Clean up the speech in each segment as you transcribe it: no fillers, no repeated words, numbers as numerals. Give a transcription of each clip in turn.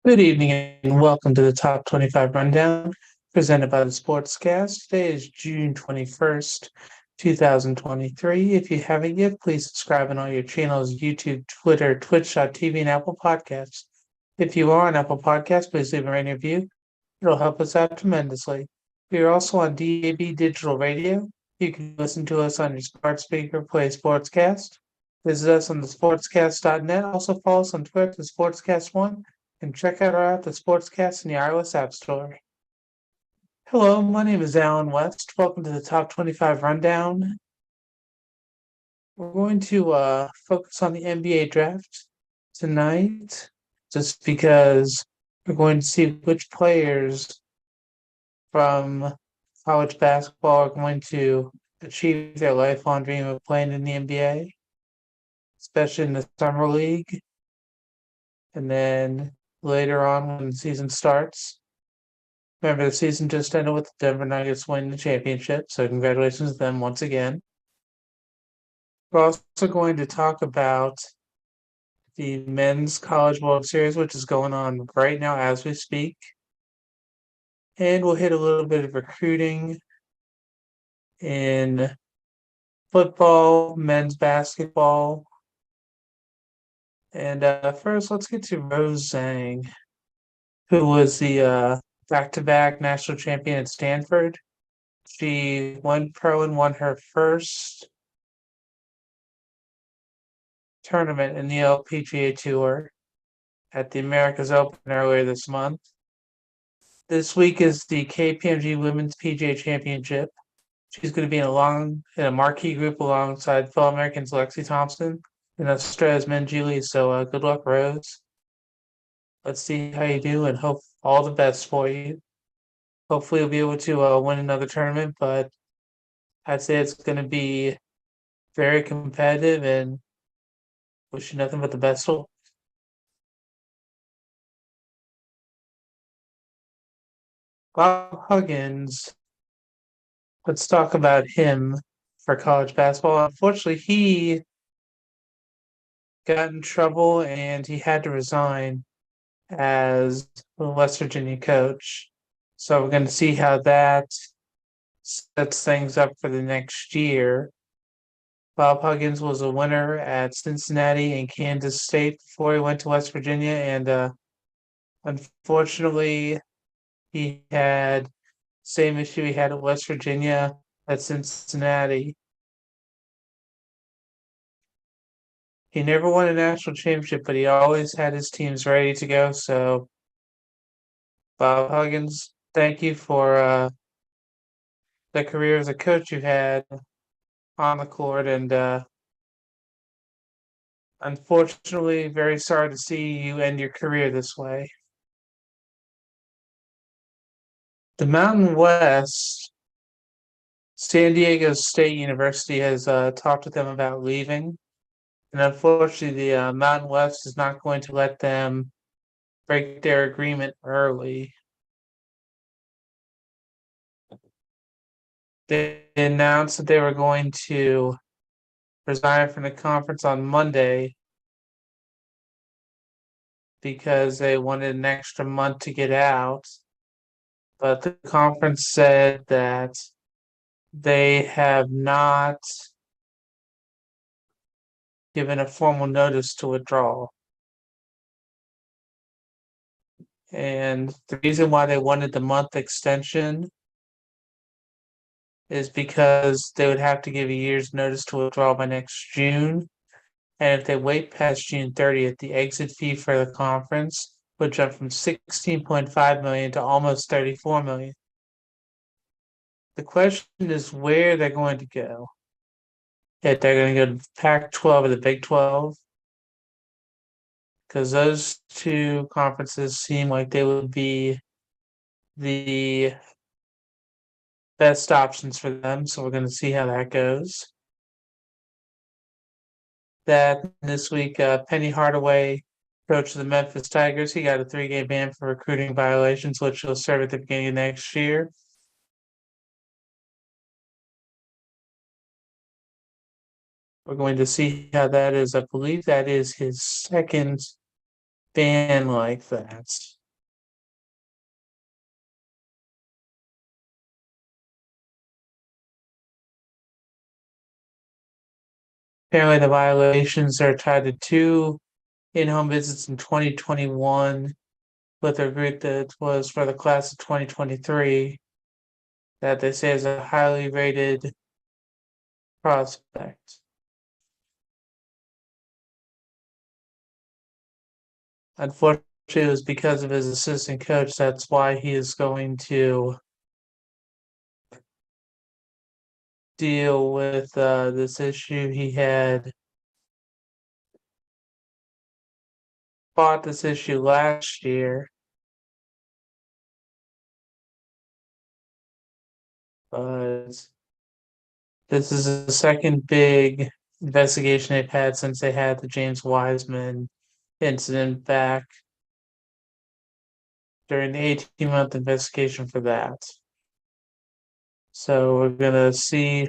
Good evening and welcome to the Top 25 Rundown presented by the Sportscast. Today is June 21st, 2023. If you haven't yet, please subscribe on all your channels YouTube, Twitter, Twitch.tv, and Apple Podcasts. If you are on Apple Podcasts, please leave a rating review. It'll help us out tremendously. We are also on DAB Digital Radio. You can listen to us on your smart speaker, play Sportscast. Visit us on the sportscast.net. Also follow us on Twitter, the Sportscast1, and check out our app, the Sportscast, in the iOS App Store. Hello, my name is Alan West. Welcome to the Top 25 Rundown. We're going to focus on the NBA draft tonight, just because we're going to see which players from college basketball are going to achieve their lifelong dream of playing in the NBA, especially in the Summer League. And then later on when the season starts. Remember, the season just ended with the Denver Nuggets winning the championship, so congratulations to them once again. We're also going to talk about the Men's College World Series, which is going on right now as we speak. And we'll hit a little bit of recruiting in football, men's basketball. And first, let's get to Rose Zhang, who was the back-to-back national champion at Stanford. She went pro and won her first tournament in the LPGA Tour at the America's Open earlier this month. This week is the KPMG Women's PGA Championship. She's going to be in a marquee group alongside fellow Americans Lexi Thompson and Australia's Min Julie. So good luck, Rose. Let's see how you do and hope all the best for you. Hopefully you'll be able to win another tournament, but I'd say it's going to be very competitive and wish you nothing but the best. Bob Huggins, let's talk about him for college basketball. Unfortunately, he got in trouble and he had to resign as the West Virginia coach. So we're going to see how that sets things up for the next year. Bob Huggins was a winner at Cincinnati and Kansas State before he went to West Virginia, and unfortunately, he had the same issue he had at West Virginia at Cincinnati. He never won a national championship, but he always had his teams ready to go. So, Bob Huggins, thank you for the career as a coach you had on the court, and unfortunately, very sorry to see you end your career this way. The Mountain West, San Diego State University has talked with them about leaving. And unfortunately, the Mountain West is not going to let them break their agreement early. They announced that they were going to resign from the conference on Monday because they wanted an extra month to get out. But the conference said that they have not given a formal notice to withdraw. And the reason why they wanted the month extension is because they would have to give a year's notice to withdraw by next June. And if they wait past June 30th, the exit fee for the conference would jump from 16.5 million to almost 34 million. The question is where they're going to go. If they're going to go to Pac-12 or the Big 12, because those two conferences seem like they would be the best options for them. So we're going to see how that goes. That this week, Penny Hardaway, coach of the Memphis Tigers, he got a 3-game ban for recruiting violations, which will serve at the beginning of next year. We're going to see how that is. I believe that is his second ban like that. Apparently, the violations are tied to two in-home visits in 2021 with a group that was for the class of 2023 that they say is a highly rated prospect. Unfortunately, it was because of his assistant coach. That's why he is going to deal with this issue. He had fought this issue last year, but this is the second big investigation they've had since they had the James Wiseman incident back during the 18-month investigation for that. So we're gonna see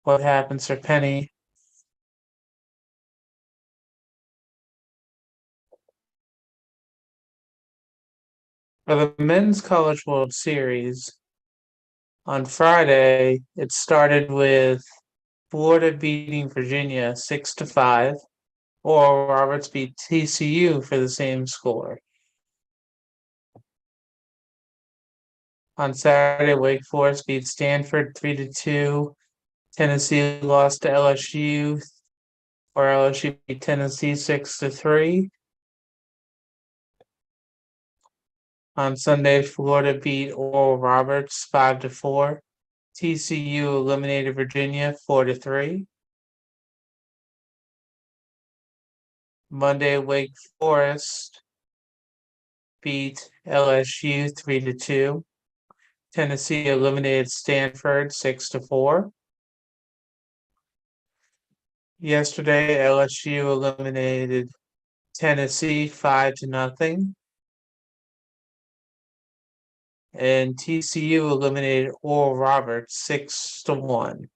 what happens for Penny. For the Men's College World Series, on Friday, it started with Florida beating Virginia 6-5. Oral Roberts beat TCU for the same score. On Saturday, Wake Forest beat Stanford 3-2. Tennessee lost to LSU, or LSU beat Tennessee 6-3. On Sunday, Florida beat Oral Roberts 5-4. TCU eliminated Virginia 4-3. Monday, Wake Forest beat LSU 3-2. Tennessee eliminated Stanford 6-4. Yesterday, LSU eliminated Tennessee 5-0. And TCU eliminated Oral Roberts 6-1.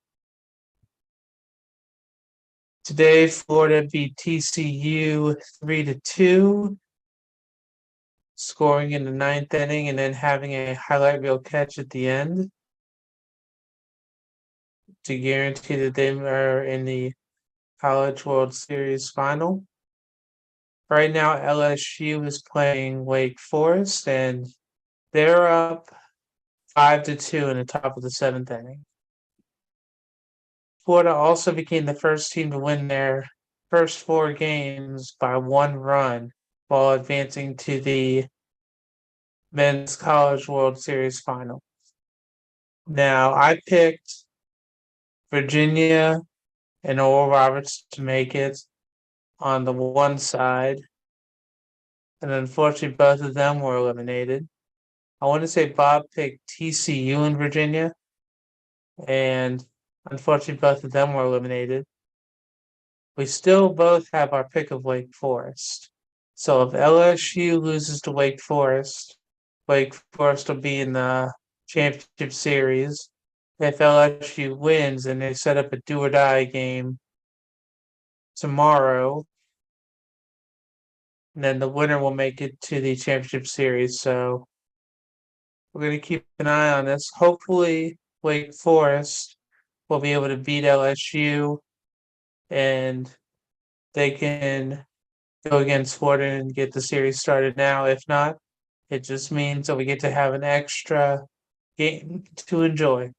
Today, Florida beat TCU 3-2, scoring in the ninth inning and then having a highlight reel catch at the end to guarantee that they are in the College World Series final. Right now, LSU is playing Wake Forest, and they're up 5-2 in the top of the seventh inning. Florida also became the first team to win their first four games by one run while advancing to the Men's College World Series final. Now, I picked Virginia and Oral Roberts to make it on the one side, and unfortunately, both of them were eliminated. I want to say Bob picked TCU in Virginia, and unfortunately, both of them were eliminated. We still both have our pick of Wake Forest. So if LSU loses to Wake Forest will be in the championship series. If LSU wins and they set up a do or die game tomorrow, then the winner will make it to the championship series. So we're going to keep an eye on this. Hopefully, Wake Forest will be able to beat LSU and they can go against Florida and get the series started now. If not, it just means that we get to have an extra game to enjoy.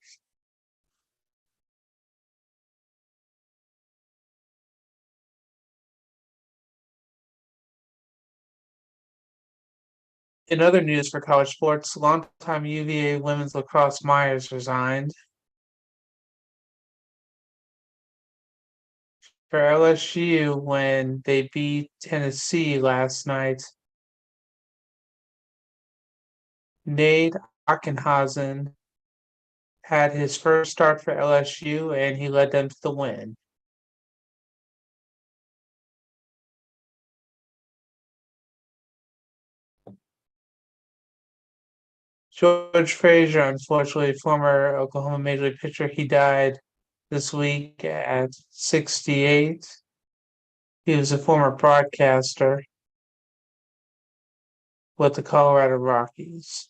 In other news for college sports, longtime UVA women's lacrosse Myers resigned. For LSU, when they beat Tennessee last night, Nate Ackenhausen had his first start for LSU and he led them to the win. George Frazier, unfortunately, former Oklahoma Major League pitcher, he died this week at 68. He was a former broadcaster with the Colorado Rockies,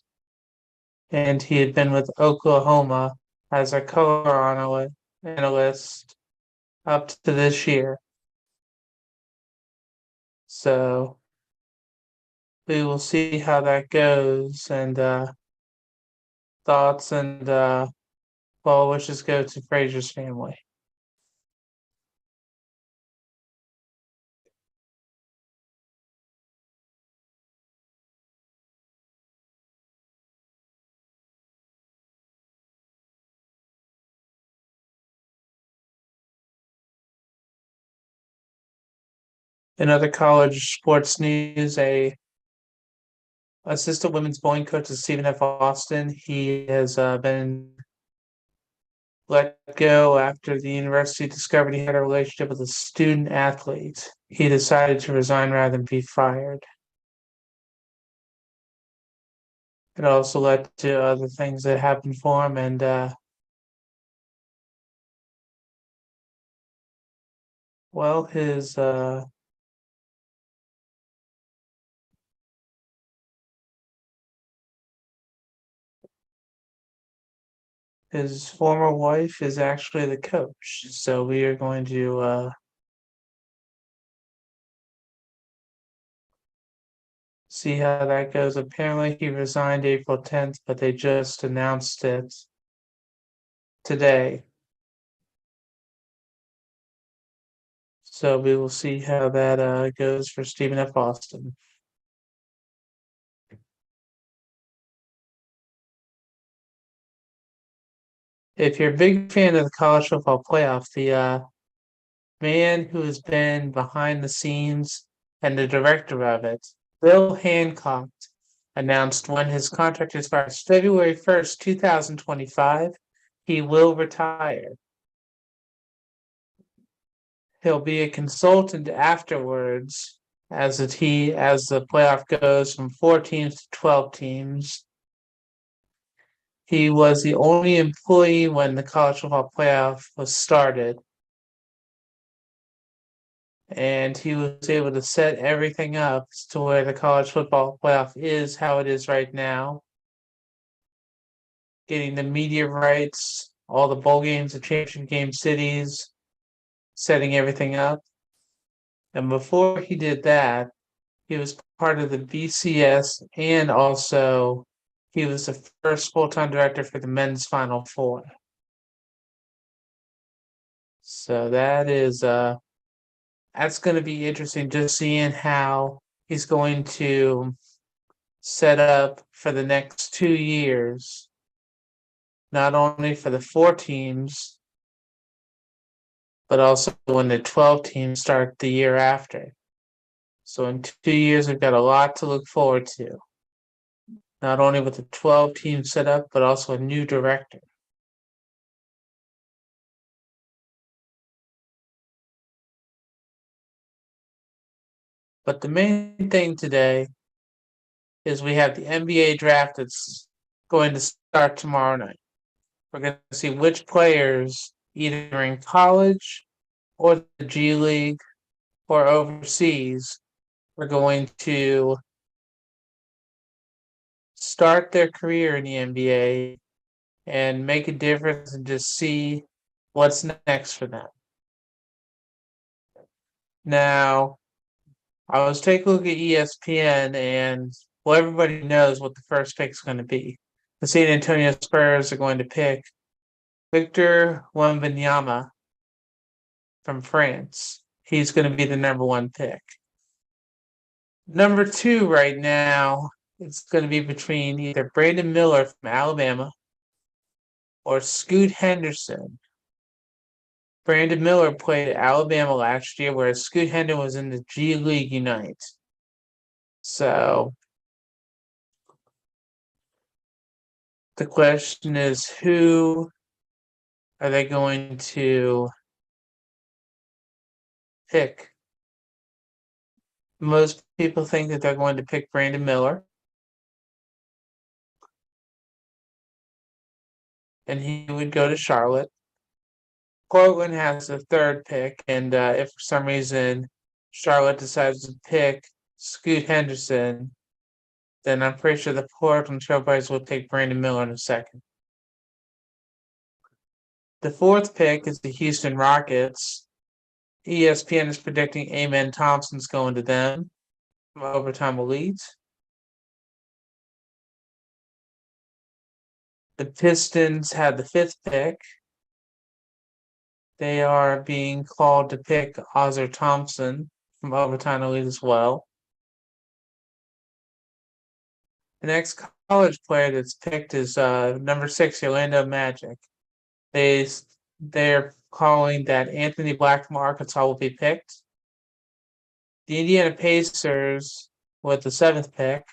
and he had been with Oklahoma as a color analyst up to this year. So we will see how that goes, and thoughts and well wishes go to Frazier's family. In other college sports news, a assistant women's bowling coach is Stephen F. Austin. He has been let go after the university discovered he had a relationship with a student athlete. He decided to resign rather than be fired. It also led to other things that happened for him, and well, his former wife is actually the coach. So we are going to see how that goes. Apparently, he resigned April 10th, but they just announced it today. So we will see how that goes for Stephen F. Austin. If you're a big fan of the college football playoff, the man who has been behind the scenes and the director of it, Bill Hancock, announced when his contract expires February 1st, 2025, he will retire. He'll be a consultant afterwards as the playoff goes from 4 teams to 12 teams. He was the only employee when the college football playoff was started. And he was able to set everything up to where the college football playoff is how it is right now. Getting the media rights, all the bowl games, the championship game cities, setting everything up. And before he did that, he was part of the BCS, and also he was the first full-time director for the men's Final Four. So that's going to be interesting, just seeing how he's going to set up for the next 2 years, not only for the 4 teams, but also when the 12 teams start the year after. So in 2 years, we've got a lot to look forward to, not only with the 12 teams set up, but also a new director. But the main thing today is we have the NBA draft that's going to start tomorrow night. We're going to see which players, either in college or the G League or overseas, are going to start their career in the NBA and make a difference and just see what's next for them. Now, I was taking a look at ESPN, and well, everybody knows what the first pick is going to be. The San Antonio Spurs are going to pick Victor Wembanyama from France. He's going to be the number 1 pick. Number 2 right now, it's going to be between either Brandon Miller from Alabama or Scoot Henderson. Brandon Miller played at Alabama last year, whereas Scoot Henderson was in the G League Unite. So the question is, who are they going to pick? Most people think that they're going to pick Brandon Miller, and he would go to Charlotte. Portland has the 3rd pick, and if for some reason Charlotte decides to pick Scoot Henderson, then I'm pretty sure the Portland Trailblazers will take Brandon Miller in a second. The 4th pick is the Houston Rockets. ESPN is predicting Amen Thompson's going to them from Overtime Elite. The Pistons had the 5th pick. They are being called to pick Ozzer Thompson from Overtime Elite as well. The next college player that's picked is number 6, Orlando Magic. They're calling that Anthony Black from Arkansas will be picked. The Indiana Pacers with the 7th pick.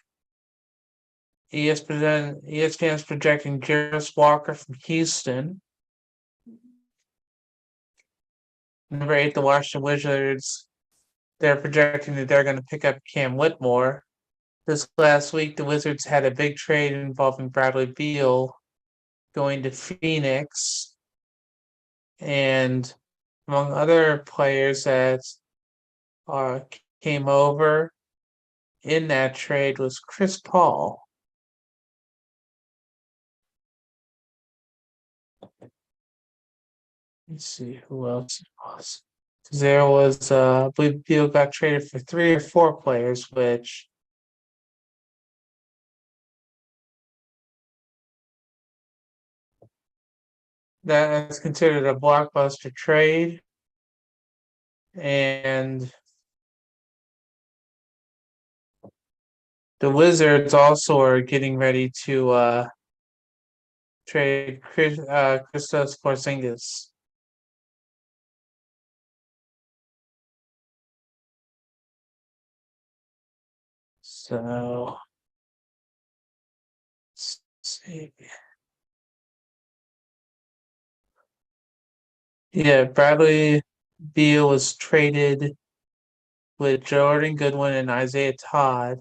ESPN is projecting Jarvis Walker from Houston. Number 8, the Washington Wizards. They're projecting that they're going to pick up Cam Whitmore. This last week, the Wizards had a big trade involving Bradley Beal going to Phoenix. And among other players that came over in that trade was Chris Paul. Let's see who else it was. There was, I believe Beal got traded for 3 or 4 players, which that is considered a blockbuster trade. And the Wizards also are getting ready to trade Kristaps Porzingis. So let's see. Yeah, Bradley Beal was traded with Jordan Goodwin and Isaiah Todd.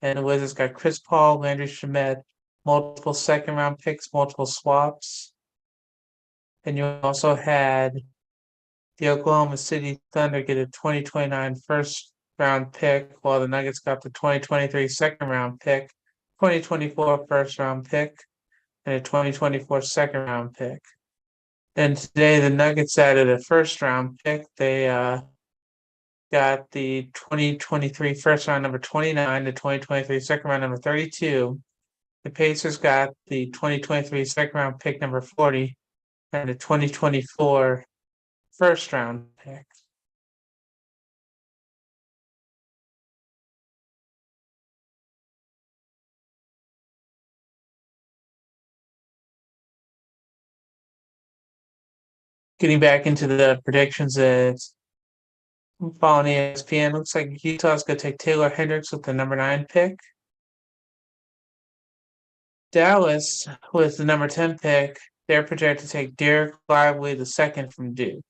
And the Wizards got Chris Paul, Landry Shamet, multiple 2nd-round picks, multiple swaps. And you also had the Oklahoma City Thunder get a 2029 first-round pick, while the Nuggets got the 2023 2nd-round pick, 2024 first-round pick, and a 2024 2nd-round pick. And today the Nuggets added a first-round pick. They got the 2023 first-round number 29, the 2023 2nd-round number 32. The Pacers got the 2023 2nd-round pick number 40 and the 2024 first-round pick. Getting back into the predictions that following ESPN, looks like Utah's going to take Taylor Hendricks with the number 9 pick. Dallas with the number 10 pick, they're projected to take Derek Lively the 2nd from Duke.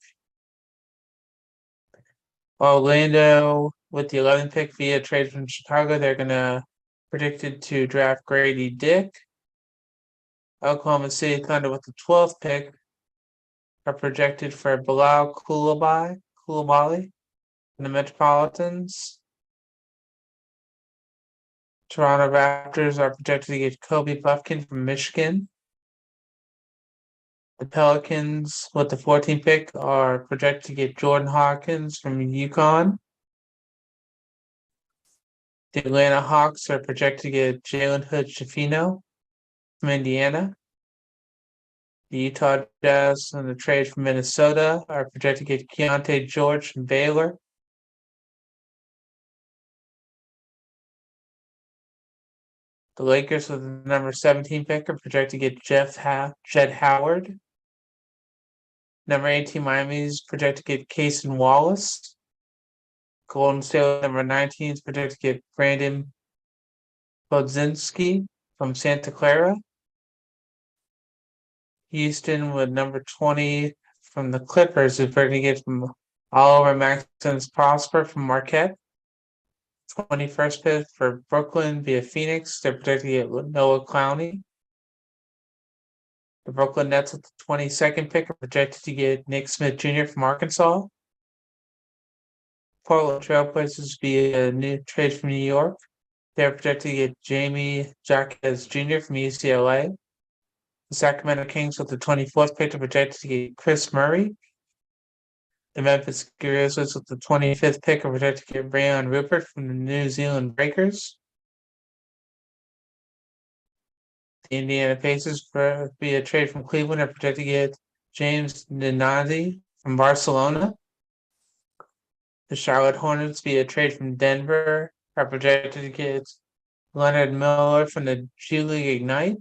Orlando with the 11th pick via trade from Chicago, they're going to predicted to draft Grady Dick. Oklahoma City Thunder with the 12th pick are projected for Bilal Coulibaly in the Metropolitans. Toronto Raptors are projected to get Kobe Buffkin from Michigan. The Pelicans with the 14th pick are projected to get Jordan Hawkins from UConn. The Atlanta Hawks are projected to get Jalen Hood-Schifino from Indiana. The Utah Jazz on the trade from Minnesota are projected to get Keontae George from Baylor. The Lakers with the number 17 pick are projected to get Jed Howard. Number 18 Miami is projected to get Cason Wallace. Golden State number 19 is projected to get Brandon Bodzinski from Santa Clara. Houston with number 20 from the Clippers is projected to get from Oliver Maxence Prosper from Marquette. 21st pick for Brooklyn via Phoenix. They're projected to get Noah Clowney. The Brooklyn Nets with the 22nd pick are projected to get Nick Smith Jr. from Arkansas. Portland Trailblazers via a new trade from New York. They're projected to get Jamie Jaquez Jr. from UCLA. The Sacramento Kings with the 24th pick are projected to get Chris Murray. The Memphis Grizzlies with the 25th pick are projected to get Brayon Rupert from the New Zealand Breakers. The Indiana Pacers via trade from Cleveland are projected to get James Ninadi from Barcelona. The Charlotte Hornets via trade from Denver are projected to get Leonard Miller from the G League Ignite.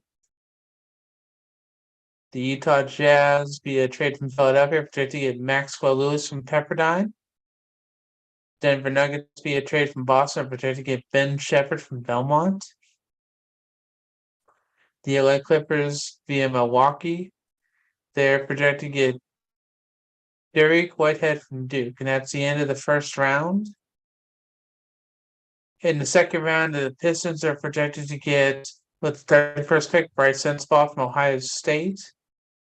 The Utah Jazz via trade from Philadelphia are projected to get Maxwell Lewis from Pepperdine. Denver Nuggets via trade from Boston are projected to get Ben Shepherd from Belmont. The LA Clippers via Milwaukee, they're projected to get Dariq Whitehead from Duke, and that's the end of the first round. In the second round, the Pistons are projected to get, with the 31st pick, Bryce Sensabaugh from Ohio State.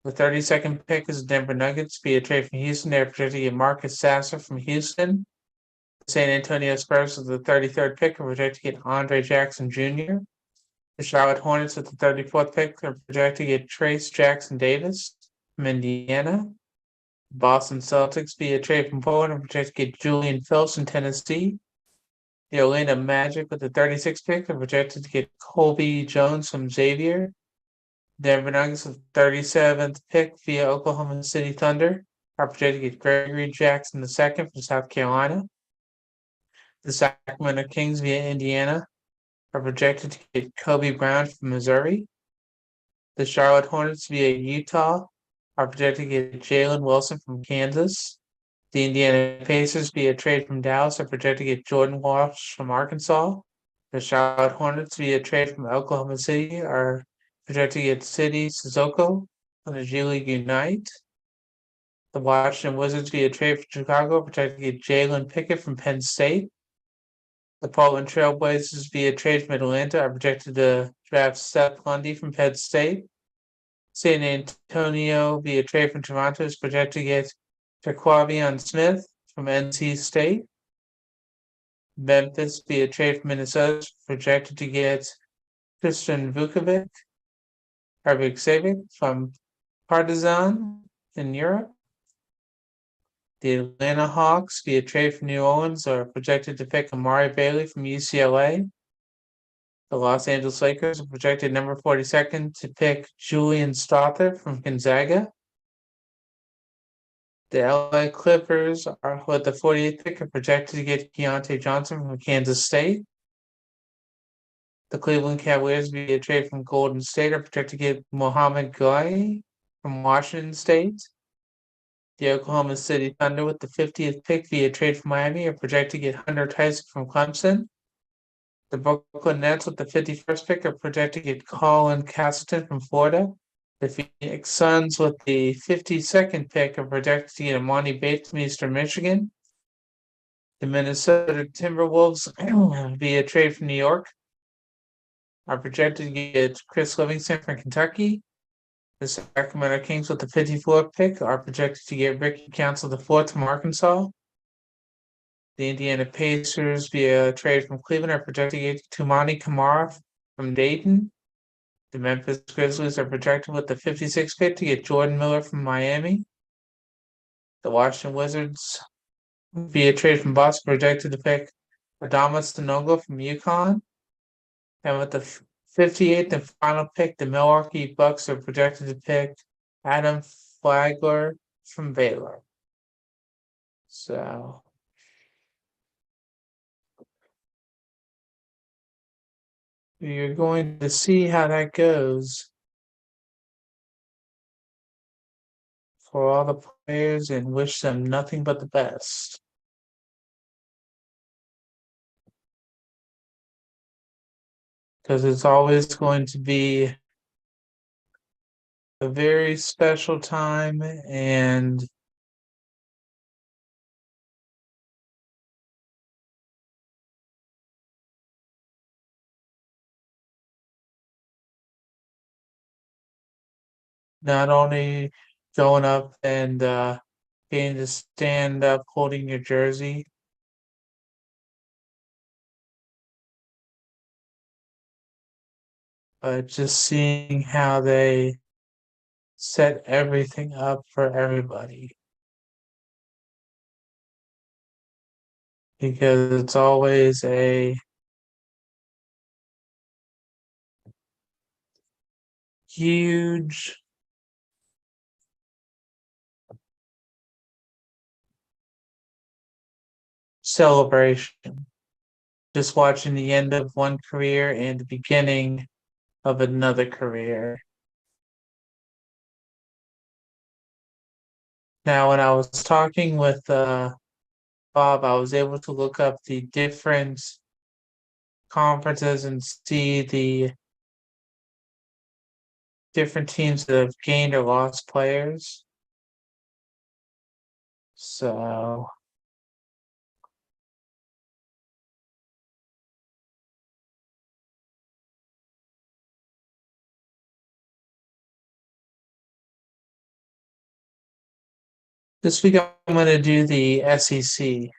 The 32nd pick is Denver Nuggets via trade from Houston. They're projected to get Marcus Sasser from Houston. The San Antonio Spurs with the 33rd pick are projected to get Andre Jackson Jr. The Charlotte Hornets with the 34th pick are projected to get Trace Jackson Davis from Indiana. Boston Celtics via trade from Poland are projected to get Julian Phillips from Tennessee. The Orlando Magic with the 36th pick are projected to get Colby Jones from Xavier. Denver Nuggets with the 37th pick via Oklahoma City Thunder are projected to get Gregory Jackson II from South Carolina. The Sacramento Kings via Indiana are projected to get Kobe Brown from Missouri. The Charlotte Hornets via Utah are projected to get Jalen Wilson from Kansas. The Indiana Pacers via trade from Dallas are projected to get Jordan Walsh from Arkansas. The Charlotte Hornets via trade from Oklahoma City are projected to get City Sissoko from the G League Ignite. The Washington Wizards via trade from Chicago are projected to get Jalen Pickett from Penn State. The Portland Trailblazers via trade from Atlanta are projected to draft Seth Lundy from Penn State. San Antonio via trade from Toronto is projected to get Jaquavion Smith from NC State. Memphis via trade from Minnesota is projected to get Christian Vukovic from Partizan in Europe. The Atlanta Hawks via trade from New Orleans are projected to pick Amari Bailey from UCLA. The Los Angeles Lakers are projected number 42nd to pick Julian Stother from Gonzaga. The LA Clippers are with the 48th pick are projected to get Keontae Johnson from Kansas State. The Cleveland Cavaliers via trade from Golden State are projected to get Mohamed Gueye from Washington State. The Oklahoma City Thunder with the 50th pick via trade from Miami are projected to get Hunter Tyson from Clemson. The Brooklyn Nets with the 51st pick are projected to get Colin Castleton from Florida. The Phoenix Suns with the 52nd pick are projected to get Amani Bates from Eastern Michigan. The Minnesota Timberwolves via trade from New York are projected to get Chris Livingston from Kentucky. The Sacramento Kings with the 54th pick are projected to get Ricky Council IV from Arkansas. The Indiana Pacers via trade from Cleveland are projected to get Toumani Camara from Dayton. The Memphis Grizzlies are projected with the 56th pick to get Jordan Miller from Miami. The Washington Wizards via trade from Boston projected to pick Adama Sanogo from UConn. And with the 58th and final pick, the Milwaukee Bucks are projected to pick Adam Flagler from Baylor. So you're going to see how that goes for all the players and wish them nothing but the best. Because it's always going to be a very special time, and not only going up and getting to stand up holding your jersey, but just seeing how they set everything up for everybody. because it's always a huge celebration. Just watching the end of one career and the beginning of another career. Now, when I was talking with Bob, I was able to look up the different conferences and see the different teams that have gained or lost players. So this week I'm going to do the SEC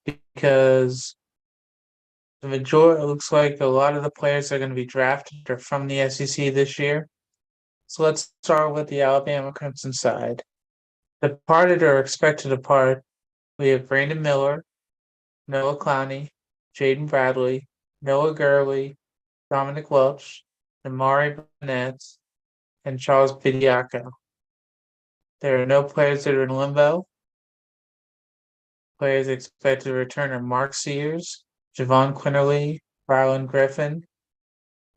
because the majority, it looks like a lot of the players that are going to be drafted are from the SEC this year. So let's start with the Alabama Crimson side. Departed or expected to depart, we have Brandon Miller, Noah Clowney, Jaden Bradley, Noah Gurley, Dominic Welch, Amari Burnett, and Charles Bediako. There are no players that are in limbo. Players expected to return are Mark Sears, Javon Quinterly, Rylan Griffin,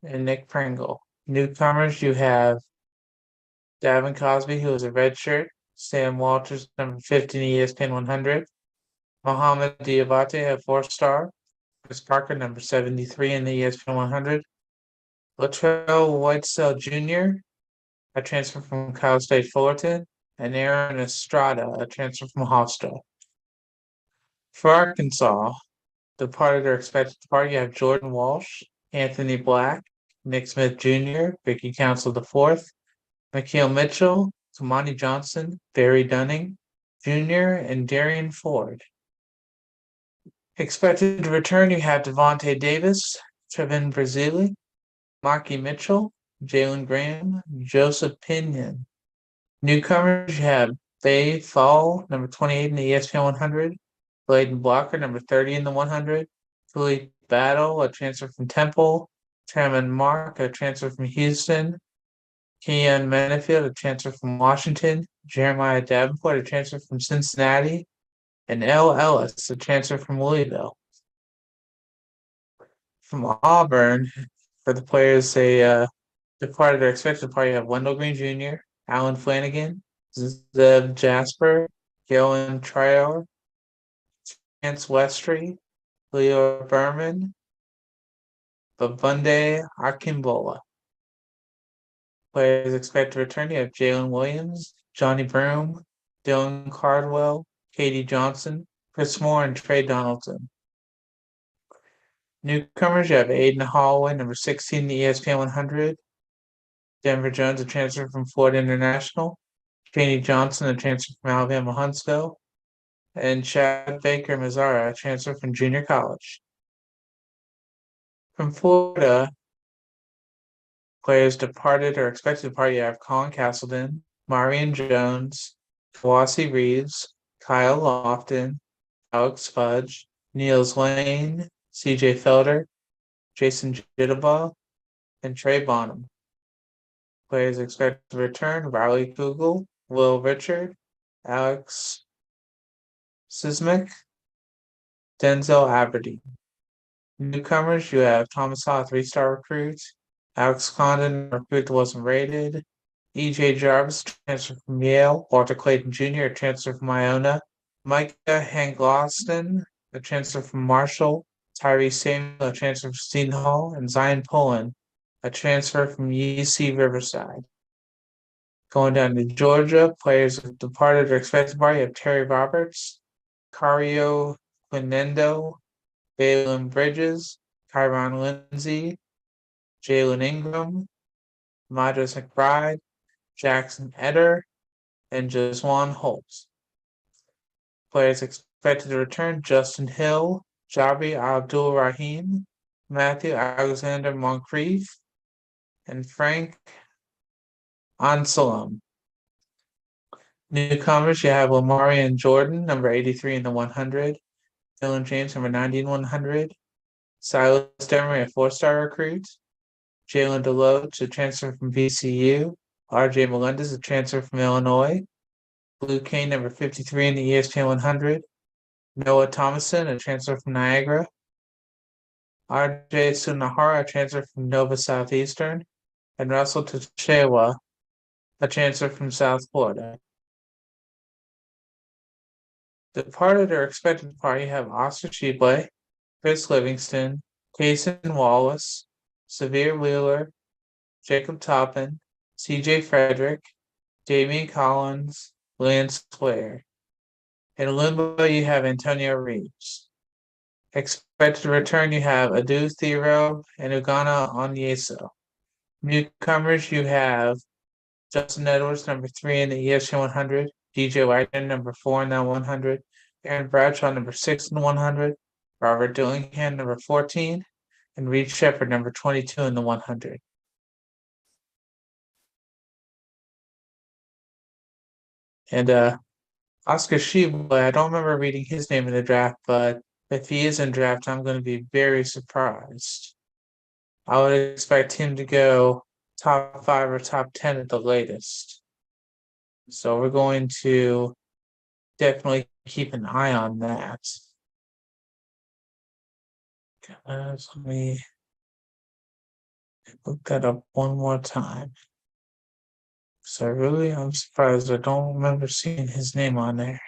and Nick Pringle. Newcomers, you have Davin Cosby, who is a redshirt, Sam Walters, number 15 ESPN 100, Mohamed Diabate, a 4-star, Chris Parker, number 73 in the ESPN 100, Latrell Whitesell Jr., a transfer from Cal State Fullerton, and Aaron Estrada, a transfer from Hofstra. For Arkansas, departed or expected to depart, you have Jordan Walsh, Anthony Black, Nick Smith Jr., Ricky Council IV, Mikael Mitchell, Kamani Johnson, Barry Dunning Jr., and Darian Ford. Expected to return, you have Devontae Davis, Trevin Brazili, Maki Mitchell, Jalen Graham, Joseph Pinion. Newcomers, you have Bay Fall, number 28 in the ESPN 100, Bladen Blocker, number 30 in the 100, Philippe Battle, a transfer from Temple, Trammon Mark, a transfer from Houston, Keon Menefield, a transfer from Washington, Jeremiah Davenport, a transfer from Cincinnati, and L. Ellis, a transfer from Louisville. From Auburn, for the players they departed or expected to depart, you have Wendell Green Jr., Alan Flanagan, Zev Jasper, Galen Traor, Chance Westry, Leo Berman, Babunde Akimbola. Players expected to return, you have Jalen Williams, Johnny Broom, Dylan Cardwell, Katie Johnson, Chris Moore, and Trey Donaldson. Newcomers, you have Aiden Holloway, number 16 in the ESPN 100, Denver Jones, a transfer from Florida International, Janie Johnson, a transfer from Alabama Huntsville, and Chad Baker Mazzara, a transfer from junior college. From Florida, players departed or expected to depart, you have Colin Castleton, Marion Jones, Kawasi Reeves, Kyle Lofton, Alex Fudge, Niels Lane, CJ Felder, Jason Jitterball, and Trey Bonham. Players expected to return, Riley Kugel, Will Richard, Alex Sismic, Denzel Aberdeen. Newcomers, you have Thomas Haw, 3-star recruit, Alex Condon, recruit that wasn't rated, EJ Jarvis, transfer from Yale, Walter Clayton Jr., a transfer from Iona, Micah Hangloston, a transfer from Marshall, Tyree Samuel, a transfer from Seton Hall, and Zion Pullen, a transfer from UC Riverside. Going down to Georgia, players have departed or expected to depart. You have Terry Roberts, Cario Quinendo, Balin Bridges, Kyron Lindsay, Jalen Ingram, Madras McBride, Jackson Eder, and Jaswan Holtz. Players expected to return, Justin Hill, Jabi Abdul Rahim, Matthew Alexander Moncrief, and Frank Anselm. Newcomers, you have Lamarian Jordan, number 83 in the 100, Dylan James, number 90 and 100. Silas Demery, a 4-star recruit. Jalen Deloach, a transfer from VCU. RJ Melendez, a transfer from Illinois. Blue Kane, number 53 in the ESPN 100. Noah Thomason, a transfer from Niagara. RJ Sunahara, a transfer from Nova Southeastern. And Russell Tchewa, a transfer from South Florida. Departed or expected to depart, you have Oscar Tshiebwe, Chris Livingston, Cason Wallace, Severe Wheeler, Jacob Toppin, CJ Frederick, Damian Collins, Lance Ware. In limbo, you have Antonio Reeves. Expected to return, you have Adu Thero and Ugana Onyeso. Newcomers, you have Justin Edwards, number 3 in the ESPN 100. DJ Wagner, number 4 in that 100. Aaron Bradshaw, number 6 in the 100. Robert Dillingham, number 14. And Reed Shepard, number 22 in the 100. And Oscar Tshiebwe, I don't remember reading his name in the draft, but if he is in draft, I'm going to be very surprised. I would expect him to go top 5 or top 10 at the latest. So we're going to definitely keep an eye on that. Let me look that up one more time. So I'm surprised I don't remember seeing his name on there.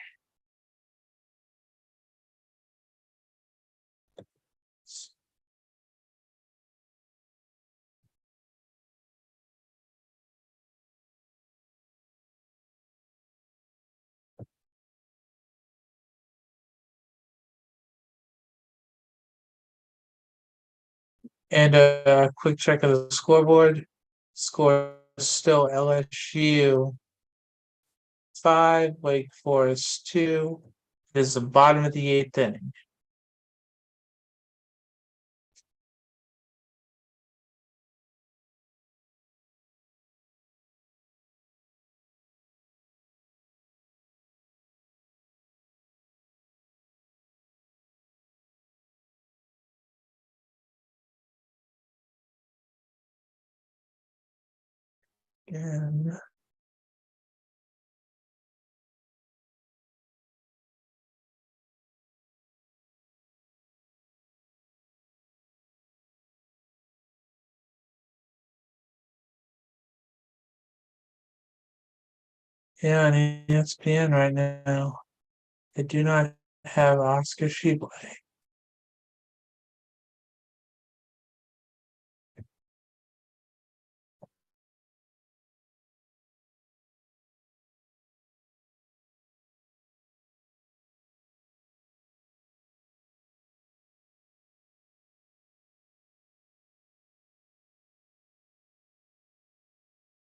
And a quick check of the scoreboard. Score is still LSU 5, Wake Forest 2. It is the bottom of the 8th inning. And yeah, on ESPN right now, they do not have Oscar Tshiebwe.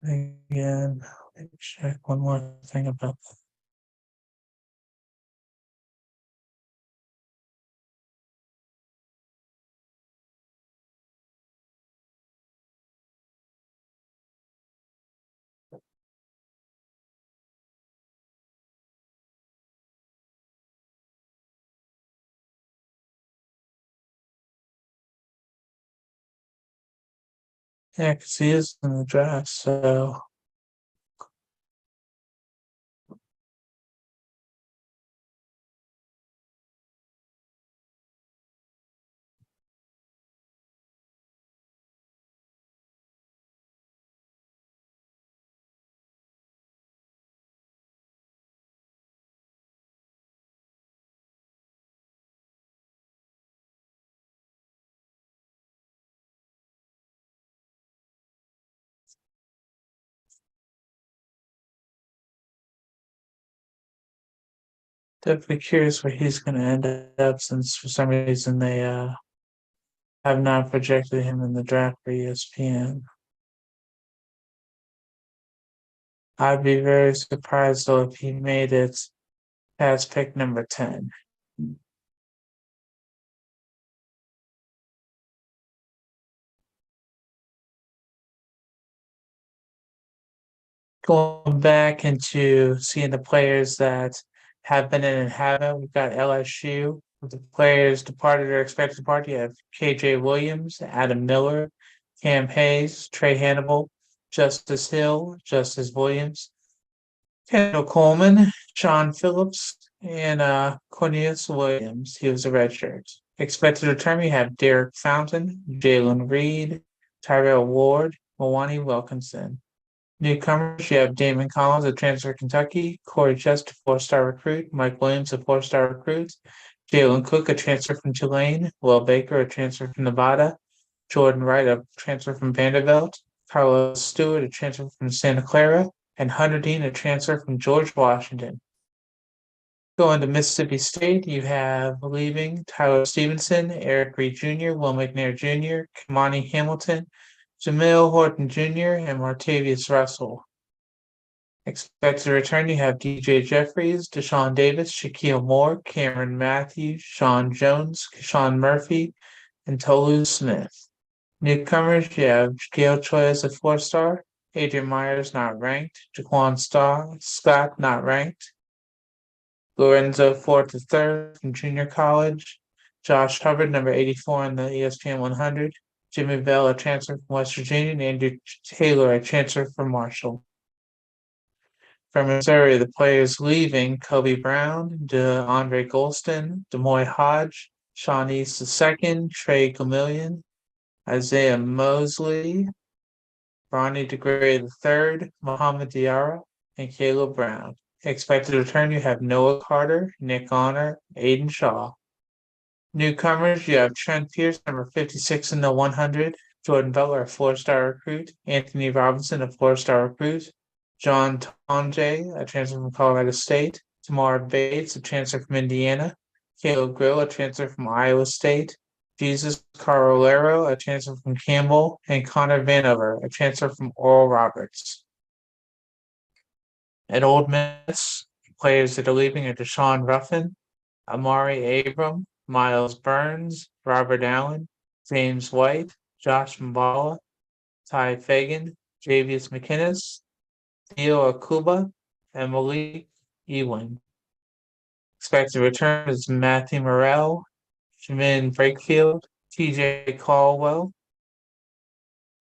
Again, let me check one more thing about that. Yeah, because he is in the draft, so definitely curious where he's going to end up since for some reason they have not projected him in the draft for ESPN. I'd be very surprised though if he made it past pick number 10. Going back into seeing the players that have been in and haven't, we've got LSU With the players departed or expected to depart, you have KJ Williams, Adam Miller, Cam Hayes, Trey Hannibal, Justice Hill, Justice Williams, Kendall Coleman, Sean Phillips, and Cornelius Williams. He was a redshirt. Expected return, you have Derek Fountain, Jalen Reed, Tyrell Ward, Mawani Wilkinson. Newcomers, you have Damon Collins, a transfer to Kentucky, Corey Chest, a four-star recruit, Mike Williams, a four-star recruit, Jalen Cook, a transfer from Tulane, Will Baker, a transfer from Nevada, Jordan Wright, a transfer from Vanderbilt, Carlos Stewart, a transfer from Santa Clara, and Hunter Dean, a transfer from George Washington. Going to Mississippi State, you have leaving Tyler Stevenson, Eric Reed Jr., Will McNair Jr., Kamani Hamilton, Jamil Horton Jr., and Martavius Russell. Expected return, you have DJ Jeffries, Deshaun Davis, Shaquille Moore, Cameron Matthews, Sean Jones, Sean Murphy, and Tolu Smith. Newcomers, you have Gail Choi as a four-star, Adrian Myers not ranked, Jaquan Scott not ranked, Lorenzo Ford III from junior college, Josh Hubbard, number 84 in the ESPN 100, Jimmy Bell, a transfer from West Virginia, and Andrew Taylor, a transfer from Marshall. From Missouri, the players leaving: Kobe Brown, DeAndre Golston, Demoy Hodge, Sean East II, Trey Gamillion, Isaiah Mosley, Ronnie DeGray III, Muhammad Diarra, and Caleb Brown. Expected return, you have Noah Carter, Nick Honor, Aiden Shaw. Newcomers, you have Trent Pierce, number 56 in the 100, Jordan Butler, a four-star recruit, Anthony Robinson, a four-star recruit, John Tonje, a transfer from Colorado State, Tamar Bates, a transfer from Indiana, Caleb Grill, a transfer from Iowa State, Jesus Carolero, a transfer from Campbell, and Connor Vanover, a transfer from Oral Roberts. At Ole Miss, players that are leaving are Deshaun Ruffin, Amari Abram, Miles Burns, Robert Allen, James White, Josh Mbala, Ty Fagan, Javius McInnes, Theo Akuba, and Malik Ewing. Expected return is Matthew Morrell, Jamin Brakefield, TJ Caldwell.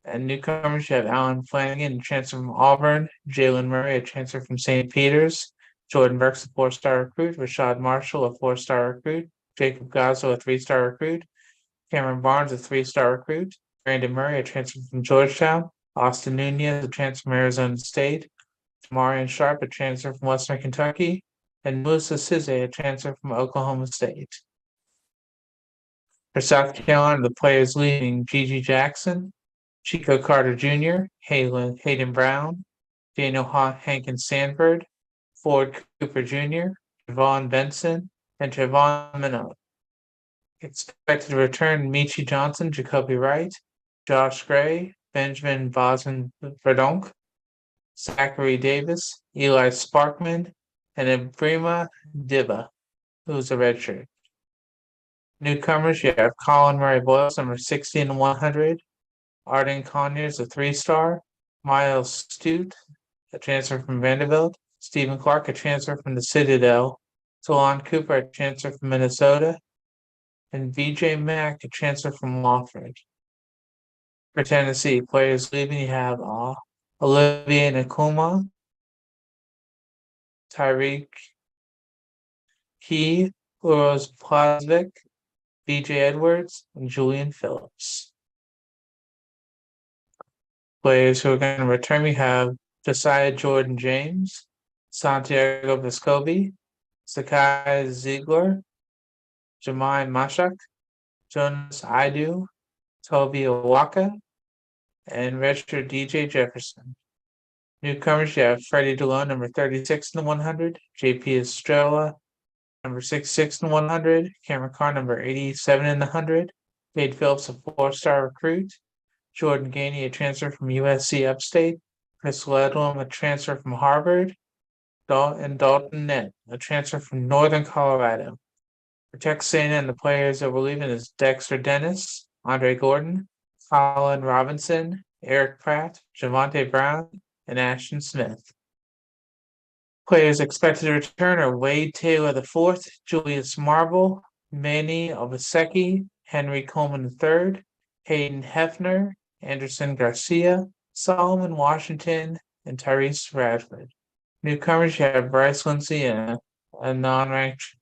And newcomers, you have Alan Flanagan, a transfer from Auburn, Jalen Murray, a transfer from St. Peter's, Jordan Burks, a four-star recruit, Rashad Marshall, a four-star recruit, Jacob Gazzo, a three-star recruit, Cameron Barnes, a three-star recruit, Brandon Murray, a transfer from Georgetown, Austin Nunez, a transfer from Arizona State, Marion Sharp, a transfer from Western Kentucky, and Musa Size, a transfer from Oklahoma State. For South Carolina, the players leaving: Gigi Jackson, Chico Carter Jr., Hayden Brown, Daniel Hankins Sanford, Ford Cooper Jr., Javon Benson, and Trevon Minot. Expected to return: Michi Johnson, Jacoby Wright, Josh Gray, Benjamin Bosman Verdonk, Zachary Davis, Eli Sparkman, and Ibrima Diba, who's a redshirt. Newcomers, you have Colin Murray Boyles, number 60 in the 100, Arden Conyers, a three-star, Miles Stute, a transfer from Vanderbilt, Stephen Clark, a transfer from the Citadel, Talon Cooper, a transfer from Minnesota, and VJ Mack, a transfer from Wofford. For Tennessee, players leaving, you have Olivier Nakuma, Tyreek Key, Uros Plazvik, BJ Edwards, and Julian Phillips. Players who are going to return, we have Josiah Jordan James, Santiago Vescovi, Sakai Ziegler, Jemai Mashak, Jonas Idu, Toby Owaka, and redshirt DJ Jefferson. Newcomers, you have Freddie DeLone, number 36 in the 100, JP Estrella, number 66 in the 100, Cameron Carr, number 87 in the 100, Cade Phillips, a four-star recruit, Jordan Gainey, a transfer from USC Upstate, Chris Ledlam, a transfer from Harvard, and Dalton Nett, a transfer from Northern Colorado. For Texas A&M, the players that were leaving is Dexter Dennis, Andre Gordon, Colin Robinson, Eric Pratt, Javonte Brown, and Ashton Smith. Players expected to return are Wade Taylor IV, Julius Marble, Manny Obaseki, Henry Coleman III, Hayden Hefner, Anderson Garcia, Solomon Washington, and Tyrese Radford. Newcomers, you have Bryce Lindsey, a non-ranked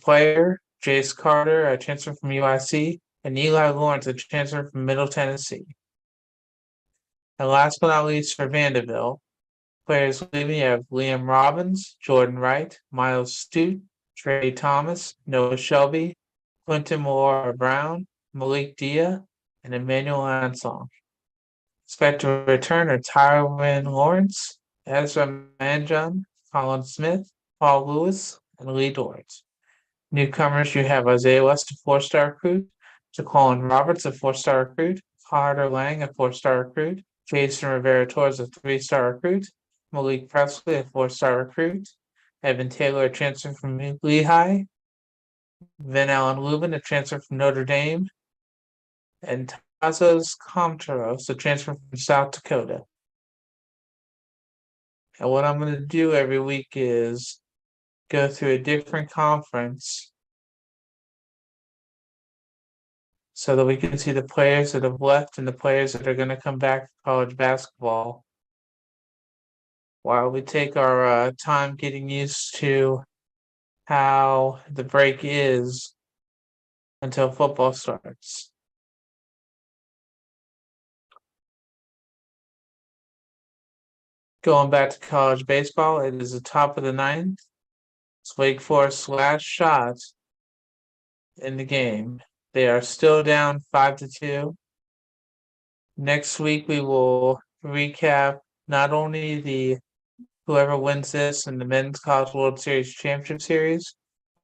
player, Jace Carter, a transfer from UIC, and Eli Lawrence, a transfer from Middle Tennessee. And last but not least, for Vanderbilt, players leaving, you have Liam Robbins, Jordan Wright, Miles Stute, Trey Thomas, Noah Shelby, Quentin Moore-Brown, Malik Dia, and Emmanuel Ansong. Expect to return are Tyrone Lawrence, Ezra Manjun, Colin Smith, Paul Lewis, and Lee Dort. Newcomers, you have Isaiah West, a 4-star recruit, Jaquan Roberts, a 4-star recruit, Carter Lang, a 4-star recruit, Jason Rivera-Torres, a 3-star recruit, Malik Presley, a 4-star recruit, Evan Taylor, a transfer from Lehigh, Van Allen Lubin, a transfer from Notre Dame, and Tazos Comteros, a transfer from South Dakota. And what I'm going to do every week is go through a different conference so that we can see the players that have left and the players that are going to come back to college basketball while we take our time getting used to how the break is until football starts. Going back to college baseball, it is the top of the ninth. It's Wake Forest's last shot in the game. They are still down 5-2. Next week we will recap not only the whoever wins this in the Men's College World Series Championship Series,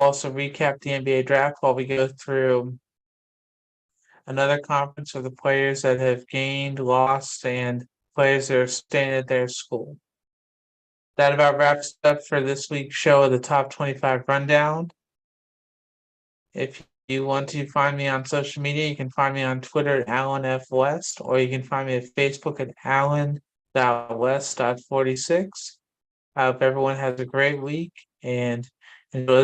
also recap the NBA draft while we go through another conference of the players that have gained, lost, and players that are staying at their school. That about wraps up for this week's show of the Top 25 Rundown. If you want to find me on social media, you can find me on Twitter at Alan F. West, or you can find me at Facebook at Alan.West.46. I hope everyone has a great week and enjoy